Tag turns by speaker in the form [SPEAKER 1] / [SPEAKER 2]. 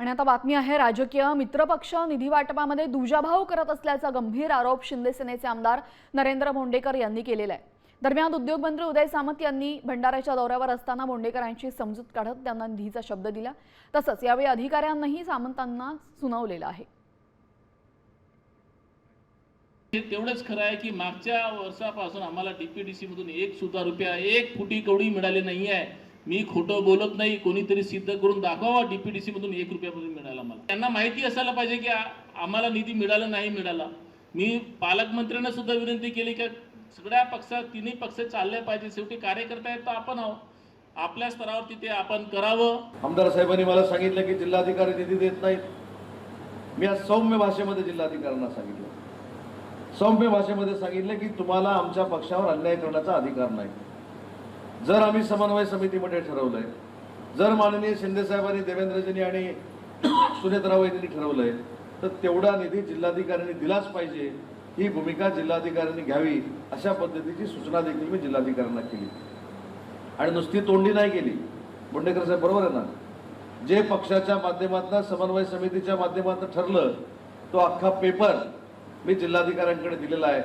[SPEAKER 1] आणि आता बातमी आहे, राजकीय मित्रपक्ष निधी वाटपामध्ये दुजाभाव करत असल्याचा गंभीर आरोप शिंदे सेनेचे आमदार नरेंद्र भोंडेकर यांनी केलेला आहे। दरम्यान उद्योगमंत्री उदय सामंत यांनी भंडाऱ्याच्या दौऱ्यावर असताना भोंडेकरांची समजूत काढत त्यांना निधीचा शब्द दिला। तसंच यावेळी अधिकाऱ्यांनाही सामंतांना सुनावलेलं आहे।
[SPEAKER 2] तेवढंच खरं आहे की मागच्या वर्षापासून आम्हाला डीपीडीसी मधून एक सुद्धा रुपया एक फुटी कवडी मिळाले नाही आहे। मी खोटं बोलत नाही, कोणीतरी सिद्ध करून दाखवा डीपीडीसी मधून 1 रुपयापर्यंत मिळाला मला। त्यांना माहिती असायला पाहिजे की आम्हाला निधी मिळाला नाही मिळाला। मी पालकमंत्र्यांना सुद्धा विनंती केली की सगळ्या पक्षात तिन्ही पक्ष चालले पाहिजे, शेवटी कार्यकर्ता आहेत तर आपण आहोत, आपल्या स्तरावर तिथे आपण करावं।
[SPEAKER 3] आमदार साहेबांनी मला सांगितलं की जिल्हाधिकारी निधी देत नाहीत। मी आज सौम्य भाषेमध्ये जिल्हाधिकाऱ्यांना सांगितलं, सौम्य भाषेमध्ये सांगितलं की तुम्हाला आमच्या पक्षावर अन्याय करण्याचा अधिकार नाही। जर आम्ही समन्वय समितीमध्ये ठरवलंय, जर माननीय शिंदे साहेबांनी, देवेंद्रजींनी आणि सुनेत्राव यांनी ठरवलंय तर तेवढा निधी जिल्हाधिकाऱ्यांनी दिलाच पाहिजे, ही भूमिका जिल्हाधिकाऱ्यांनी घ्यावी अशा पद्धतीची सूचना देखील मी जिल्हाधिकाऱ्यांना केली। आणि नुसती तोंडी नाही केली। भोंडेकर साहेब बरोबर आहे ना, जे पक्षाच्या माध्यमातून समन्वय समितीच्या माध्यमातून ठरलं तो अख्खा पेपर मी जिल्हाधिकाऱ्यांकडे दिलेला आहे।